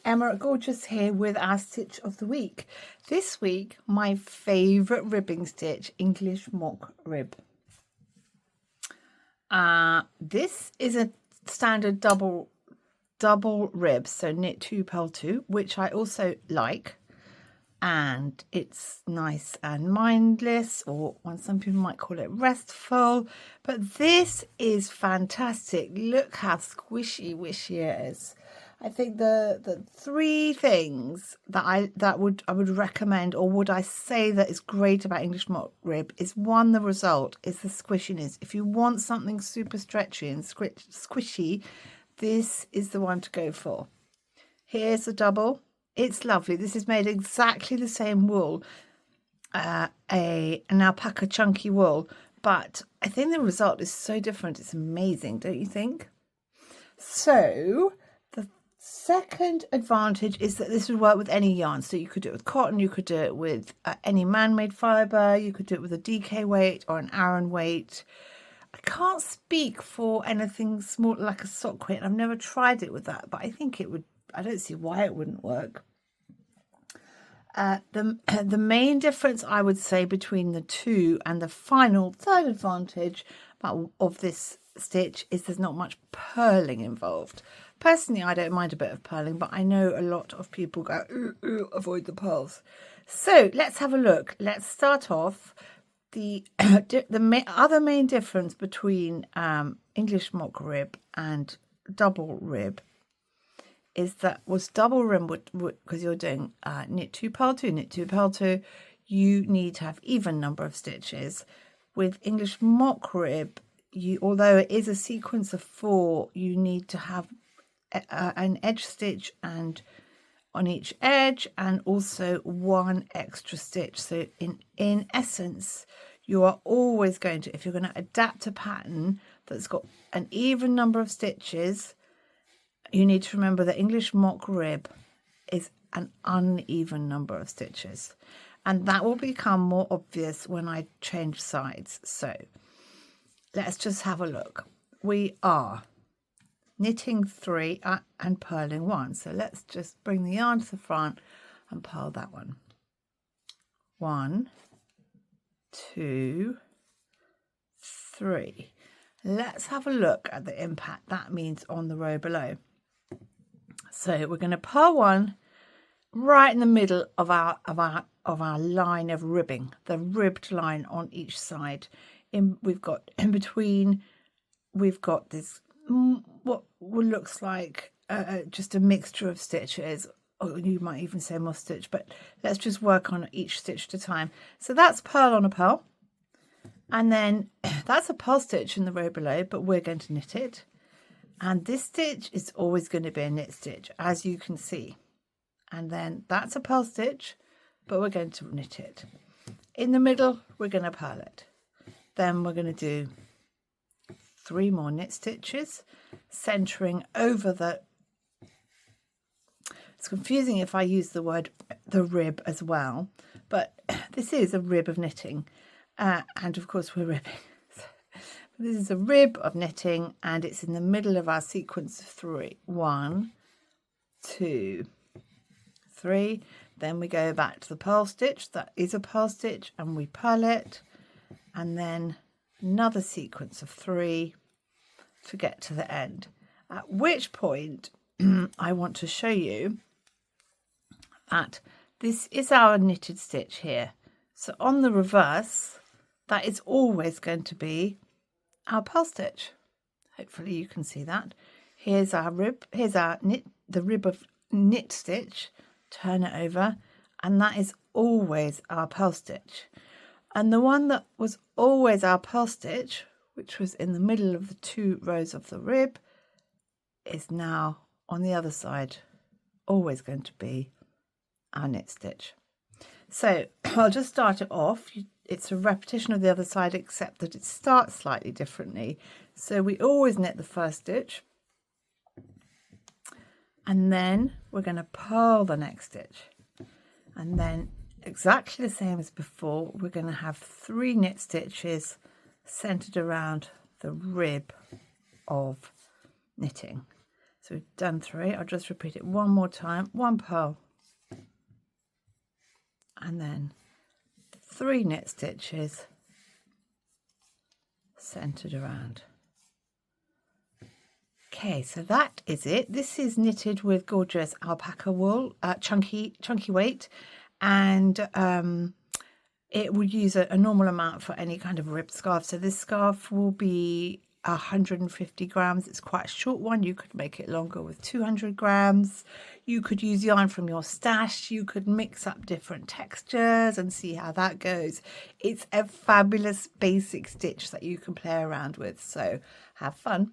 Emma Gorgeous here with our stitch of the week. This week, my favourite ribbing stitch, English mock rib. This is a standard double rib, so knit 2, purl 2, which I also like. And it's nice and mindless, or some people might call it restful, but this is fantastic. Look how squishy wishy it is. I think the three things that I would recommend, or would I say that is great about English mock rib, is one, the result is the squishiness. If you want something super stretchy and squishy, this is the one to go for. Here's a double. It's lovely. This is made exactly the same wool, an alpaca chunky wool, but I think the result is so different. It's amazing, don't you think? So the second advantage is that this would work with any yarn. So you could do it with cotton, you could do it with any man-made fibre, you could do it with a DK weight or an Aran weight. I can't speak for anything small like a sock weight. I've never tried it with that, but I think it would. I don't see why it wouldn't work. The main difference I would say between the two and the final third advantage of this stitch is there's not much purling involved. Personally, I don't mind a bit of purling, but I know a lot of people go, ooh, avoid the purls. So let's have a look. Let's start off. The other main difference between English mock rib and double rib is that was double rib, because you're doing knit 2, purl 2, knit 2, purl 2, you need to have even number of stitches. With English mock rib, although it is a sequence of 4, you need to have an edge stitch and on each edge, and also one extra stitch. So in essence, you are always going to, if you're going to adapt a pattern that's got an even number of stitches, you need to remember that English mock rib is an uneven number of stitches, and that will become more obvious when I change sides. So let's just have a look. We are knitting 3 and purling 1. So let's just bring the yarn to the front and purl that one. 1, 2, 3. Let's have a look at the impact that means on the row below. So we're going to purl 1 right in the middle of our line of ribbing, the ribbed line on each side. We've got in between, we've got this what looks like just a mixture of stitches, or you might even say moss stitch, but let's just work on each stitch at a time. So that's purl on a purl, and then that's a purl stitch in the row below, but we're going to knit it. And this stitch is always going to be a knit stitch, as you can see. And then that's a purl stitch, but we're going to knit it. In the middle, we're going to purl it. Then we're going to do 3 more knit stitches, centering over the... It's confusing if I use the rib as well, but this is a rib of knitting. And of course we're ribbing. This is a rib of knitting, and it's in the middle of our sequence of 3. 1, 2, 3. Then we go back to the purl stitch. That is a purl stitch, and we purl it, and then another sequence of 3 to get to the end. At which point I want to show you that this is our knitted stitch here. So on the reverse, that is always going to be our purl stitch. Hopefully you can see that. Here's our rib, here's our the rib of knit stitch, turn it over, and that is always our purl stitch. And the one that was always our purl stitch, which was in the middle of the 2 rows of the rib, is now on the other side always going to be our knit stitch. So I'll just start it off. It's a repetition of the other side, except that it starts slightly differently. So we always knit the first stitch, and then we're going to purl the next stitch, and then exactly the same as before, we're going to have 3 knit stitches centered around the rib of knitting. So we've done 3. I'll just repeat it one more time. 1 purl, and then 3 knit stitches centered around. Okay, so that is it. This is knitted with gorgeous alpaca wool, chunky weight, and it would use a normal amount for any kind of ribbed scarf. So this scarf will be 150 grams. It's quite a short one. You could make it longer with 200 grams. You could use yarn from your stash. You could mix up different textures and see how that goes. It's a fabulous basic stitch that you can play around with. So have fun.